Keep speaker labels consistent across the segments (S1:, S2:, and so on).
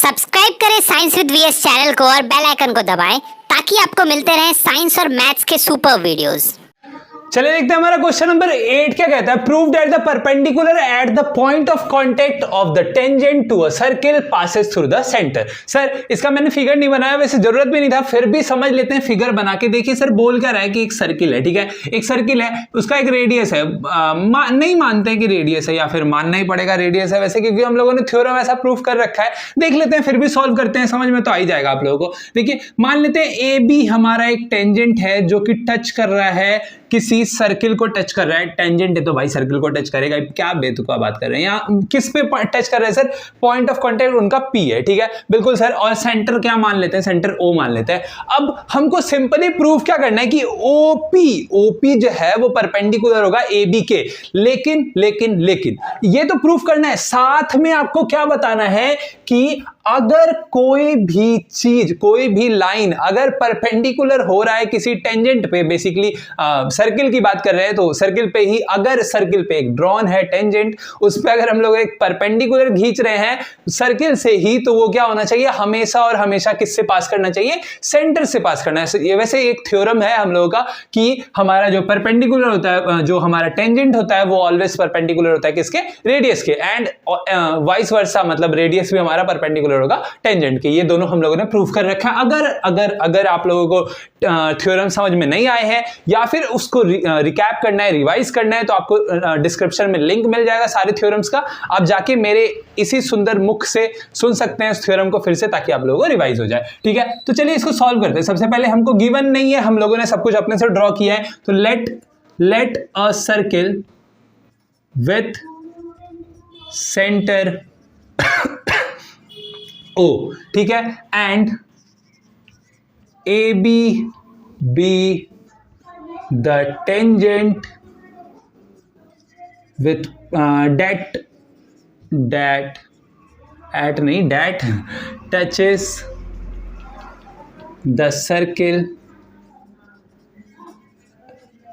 S1: Subscribe करें science with VS channel को और बेल आइकन को दबाएं ताकि आपको मिलते रहें साइंस और मैथ्स के सुपर वीडियोस।
S2: चलिए देखते हैं हमारा क्वेश्चन नंबर 8 क्या कहता है। Prove that the perpendicular at the point of contact of the tangent to a circle passes through the centre. Sir इसका मैंने फिगर नहीं बनाया, वैसे जरूरत भी नहीं था, फिर भी समझ लेते हैं फिगर बना के। देखिए सर बोल क्या रहा है कि एक सर्किल है, ठीक है, एक सर्किल है, उसका एक रेडियस है। नहीं मानते हैं कि रेडियस है, या फिर मानना ही पड़ेगा रेडियस है वैसे, क्योंकि हम लोगों ने थ्योरम ऐसा प्रूफ कर रखा है। देख लेते हैं, फिर भी सॉल्व करते हैं, समझ में तो आ ही जाएगा आप लोगों को। देखिए मान लेते हैं ए बी हमारा एक टेंजेंट है जो कि टच कर रहा है, किसी सर्किल को टच कर रहा है। टेंजेंट है तो भाई सर्किल को टच करेगा, क्या बेतुका बात कर रहे हैं। यहाँ किस पे टच कर रहे हैं सर? पॉइंट ऑफ कांटेक्ट उनका पी है, ठीक है, बिल्कुल सर। और सेंटर क्या मान लेते हैं? सेंटर ओ मान लेते हैं। अब हमको सिंपली प्रूफ क्या करना है कि ओपी जो है वो परपेंडिकुलर होगा ए बी के। लेकिन ये तो प्रूफ करना है, साथ में आपको क्या बताना है कि अगर कोई भी चीज, कोई भी लाइन अगर परपेंडिकुलर हो रहा है किसी टेंजेंट पे, बेसिकली सर्किल की बात कर रहे हैं, तो सर्किल पे ही, अगर सर्किल पे एक ड्रॉन है टेंजेंट, उस पे अगर हम लोग एक परपेंडिकुलर खींच रहे हैं सर्किल से ही, तो वो क्या होना चाहिए? हमेशा और हमेशा किससे पास करना चाहिए? सेंटर से पास करना है। ये वैसे एक थ्योरम है हम लोगों का कि हमारा जो परपेंडिकुलर होता है, जो हमारा टेंजेंट होता है, वो ऑलवेज परपेंडिकुलर होता है किसके? रेडियस के। एंड वाइस वर्सा, मतलब रेडियस भी हमारा परपेंडिकुलर होगा टेंजेंट के। ये दोनों हम लोगों ने प्रूफ कर रखा है। अगर आप लोगों को थ्योरम समझ में नहीं आए हैं या फिर उसको रिकैप करना है, रिवाइज करना है, तो आपको डिस्क्रिप्शन में लिंक मिल जाएगा सारे थ्योरम्स का। आप जाके मेरे इसी सुंदर मुख से सुन सकते हैं इस थ्योरम को फिर से, ताकि आप लोगों को रिवाइज हो जाए, ठीक है। तो चलिए इसको सॉल्व करते हैं। सबसे पहले हमको गिवन नहीं है, हम लोगों ने सब कुछ अपने से ड्रॉ किया है। तो let a circle with centre O, ठीक है, and A B the tangent with that touches the circle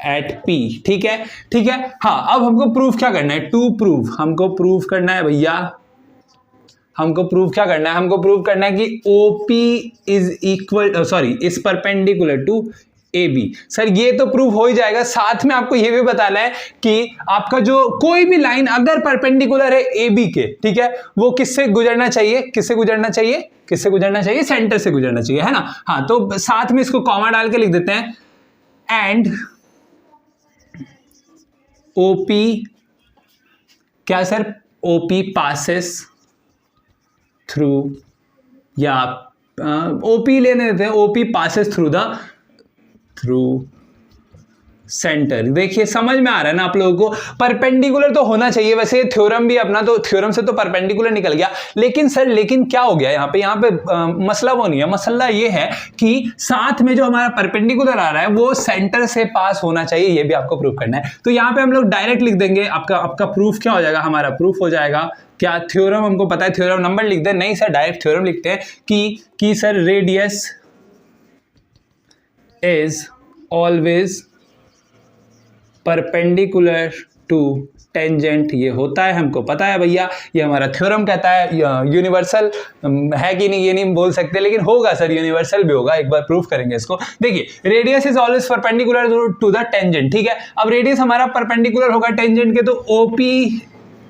S2: at P, ठीक है। हाँ, अब हमको प्रूफ क्या करना है? टू प्रूफ हमको प्रूफ करना है भैया, हमको प्रूफ क्या करना है? हमको प्रूफ करना है कि OP is equal, sorry, is perpendicular to A B. Sir ये तो प्रूफ हो ही जाएगा, साथ में आपको ये भी बताना है कि आपका जो कोई भी लाइन अगर परपेंडिकुलर है ए बी के, ठीक है, वो किससे गुजरना चाहिए? किससे गुजरना चाहिए? सेंटर से गुजरना चाहिए, है ना। हाँ, तो साथ में इसको कॉमा डाल के लिख देते हैं, एंड ओपी क्या सर? ओपी पासेस थ्रू, या ओपी लेने देते हैं, ओपी पासेस थ्रू सेंटर। देखिए समझ में आ रहा है ना आप लोगों को? परपेंडिकुलर तो होना चाहिए, वैसे थ्योरम भी अपना, तो थ्योरम से तो परपेंडिकुलर निकल गया। लेकिन सर, लेकिन क्या हो गया यहाँ पे मसला वो नहीं है। मसला ये है कि साथ में जो हमारा परपेंडिकुलर आ रहा है वो सेंटर से पास होना चाहिए, ये भी आपको प्रूफ करना है। तो यहाँ पे हम लोग डायरेक्ट लिख देंगे, आपका प्रूफ क्या हो जाएगा? हमारा प्रूफ हो जाएगा क्या? थ्योरम हमको पता है, थ्योरम नंबर लिख दें? नहीं सर, डायरेक्ट थ्योरम लिखते हैं कि sir radius is always perpendicular to tangent. ये होता है, हमको पता है भैया, ये हमारा थ्योरम कहता है। यूनिवर्सल है कि नहीं ये नहीं बोल सकते, लेकिन होगा सर, यूनिवर्सल भी होगा। एक बार प्रूफ करेंगे इसको। देखिए radius is always perpendicular to the tangent, ठीक है। अब रेडियस हमारा परपेंडिकुलर होगा टेंजेंट के, तो ओपी,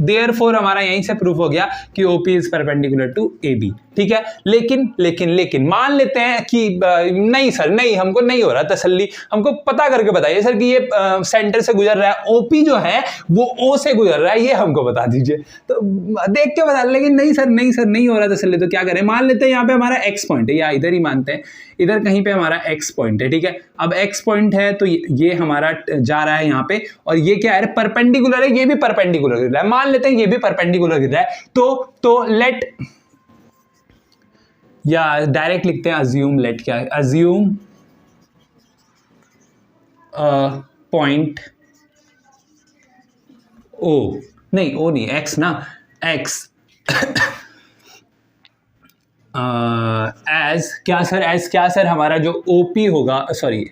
S2: देयरफॉर हमारा यहीं से प्रूफ हो गया कि OP is perpendicular to A B, ठीक है। लेकिन मान लेते हैं कि नहीं सर, नहीं, हमको नहीं हो रहा तसल्ली, हमको पता करके बताइए सर कि ये सेंटर से गुजर रहा है, ओपी जो है वो ओ से गुजर रहा है, ये हमको बता दीजिए। तो देख के बता, लेकिन नहीं सर नहीं हो रहा तसल्ली, तो क्या करें? मान लेते हैं यहाँ पे हमारा एक्स पॉइंट है, या इधर ही मानते हैं, इधर कहीं पे हमारा एक्स पॉइंट है, ठीक है। अब एक्स पॉइंट है तो ये हमारा जा रहा है यहाँ पे, और ये क्या है? परपेंडिकुलर है, ये भी परपेंडिकुलर गिर रहा है। मान लेते हैं ये भी परपेंडिकुलर गिर रहा है, तो लेट, या डायरेक्ट लिखते हैं अज्यूम, लेट क्या है? अज्यूम पॉइंट ओ, नहीं ओ नहीं, एक्स ना, एक्स एज क्या सर? हमारा जो ओपी होगा, सॉरी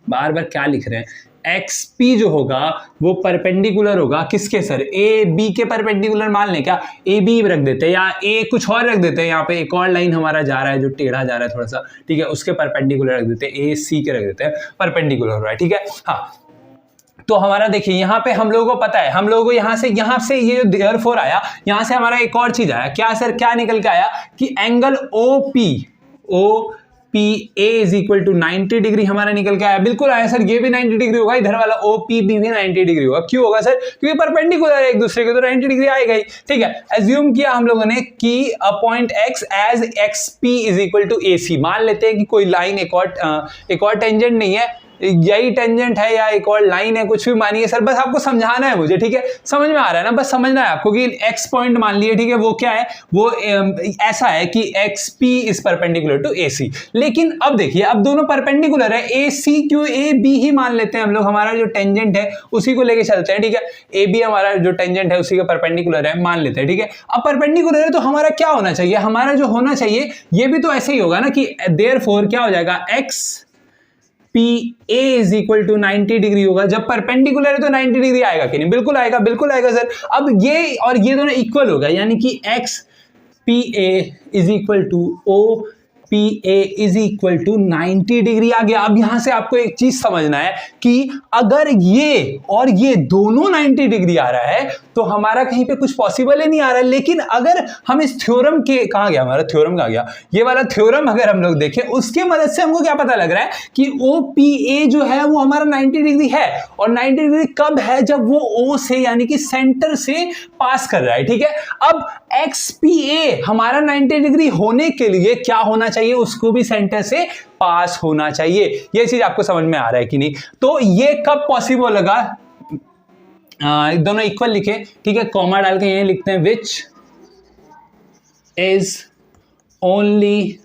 S2: बार बार क्या लिख रहे हैं, एक्स पी जो होगा वो परपेंडिकुलर होगा किसके सर, ए बी के परपेंडिकुलर मान लें क्या, ए बी रख देते हैं या ए कुछ और रख देते हैं, यहाँ पे एक और लाइन हमारा जा रहा है जो टेढ़ा जा रहा है थोड़ा सा, ठीक है, उसके परपेंडिकुलर रख देते हैं, ए सी के रख देते हैं, परपेंडिकुलर हो रहा है, ठीक है। हाँ, तो हमारा देखिए यहाँ पे हम लोगों को पता है, हम लोगों को यहाँ से ये जो देयरफॉर आया, यहाँ से हमारा एक और चीज आया, क्या सर, क्या निकल के आया कि angle O P A is equal to 90 degree हमारा निकल के आया। बिल्कुल आया सर, ये भी 90 डिग्री होगा, इधर वाला ओ पी बी भी 90 डिग्री होगा। क्यों होगा सर, क्योंकि परपेंडिकुलर है एक दूसरे के, तो 90 डिग्री आएगा ही, ठीक है। एज्यूम किया हम लोगों ने कि a point X as X P is equal to A C, मान लेते हैं कि कोई लाइन एक और टेंजेंट नहीं है, यही टेंजेंट है या एक और लाइन है, कुछ भी मानिए सर, बस आपको समझाना है मुझे, ठीक है, समझ में आ रहा है ना, बस समझना है आपको कि एक्स पॉइंट मान लिए, ठीक है, वो क्या है, वो ऐसा है कि X P is perpendicular to A C. लेकिन अब देखिए, अब दोनों परपेंडिकुलर है, ए सी क्यों, ए बी ही मान लेते हैं हम लोग, हमारा जो टेंजेंट है उसी को लेके चलते हैं, ठीक है, ए बी हमारा जो टेंजेंट है उसी का परपेंडिकुलर है मान लेते हैं, ठीक है। अब परपेंडिकुलर है तो हमारा क्या होना चाहिए, हमारा जो होना चाहिए ये भी तो ऐसे ही होगा ना कि देयरफॉर क्या हो जाएगा, X P A is equal to 90 degree होगा। जब परपेंडिकुलर है तो 90 डिग्री आएगा कि नहीं, बिल्कुल आएगा, बिल्कुल आएगा सर। अब ये और ये दोनों इक्वल होगा, यानी कि X P A is equal to O P A is equal to 90 degree आ गया। अब यहां से आपको एक चीज समझना है कि अगर ये और ये दोनों 90 डिग्री आ रहा है तो हमारा कहीं पे कुछ पॉसिबल ही नहीं आ रहा है। लेकिन अगर हम इस थ्योरम के, कहां गया हमारा थ्योरम, कहां गया ये वाला थ्योरम, अगर हम लोग देखें उसके मदद से हमको क्या पता लग रहा है कि ओ पी ए जो है वो हमारा 90 डिग्री है। और 90 डिग्री कब है, जब वो ओ से यानी कि सेंटर से पास कर रहा है, ठीक है। अब एक्स पी ए हमारा 90 डिग्री होने के लिए क्या होना चाहिए, उसको भी सेंटर से पास होना चाहिए। ये चीज आपको समझ में आ रहा है कि नहीं। तो ये कब पॉसिबल होगा, दोनों इक्वल लिखे, ठीक है, कॉमा डाल के यही लिखते हैं, which is only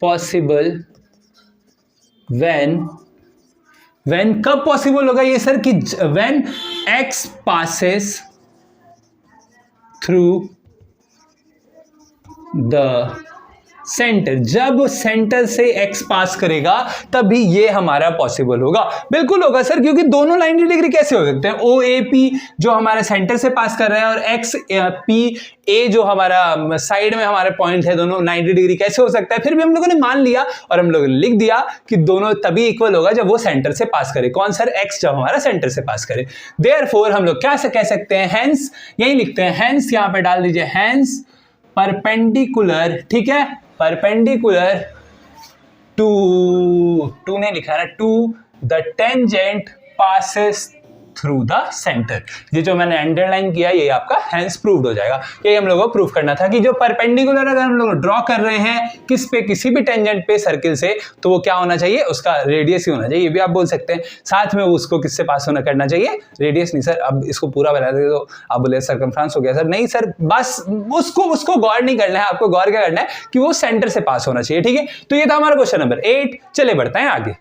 S2: possible when कब पॉसिबल होगा ये सर, कि when x passes through the centre, जब सेंटर से एक्स पास करेगा तभी ये हमारा पॉसिबल होगा। बिल्कुल होगा सर, क्योंकि दोनों 90 डिग्री कैसे हो सकते हैं, ओ ए पी जो हमारे सेंटर से पास कर रहा है और एक्स पी ए जो हमारा साइड में हमारे पॉइंट है, दोनों 90 डिग्री कैसे हो सकता है। फिर भी हम लोगों ने मान लिया और हम लोगों ने लिख दिया कि दोनों तभी इक्वल होगा जब वो सेंटर से पास करे। कौन सर, एक्स जब हमारा सेंटर से पास करे। देयरफॉर हम लोग क्या से कह सकते हैं, हैंस, यही लिखते हैं, हैंस यहां पे डाल दीजिए, हैंस परपेंडिकुलर, ठीक है, परपेंडिकुलर टू ने लिखा है to the tangent passes through the centre. ये जो मैंने अंडरलाइन किया ये आपका हैंस प्रूव्ड हो जाएगा। यही हम लोगों को प्रूव करना था कि जो परपेंडिकुलर अगर हम लोग ड्रॉ कर रहे हैं किस पे, किसी भी टेंजेंट पे सर्किल से, तो वो क्या होना चाहिए, उसका रेडियस ही होना चाहिए। ये भी आप बोल सकते हैं, साथ में उसको किससे पास होना करना चाहिए, रेडियस नहीं सर, अब इसको पूरा बना देते तो आप बोले सर्कमफ्रेंस हो गया सर, नहीं सर, बस उसको गौर नहीं करना है, आपको गौर क्या करना है कि वो सेंटर से पास होना चाहिए, ठीक है। तो ये था हमारा क्वेश्चन नंबर 8। चले बढ़ते हैं आगे।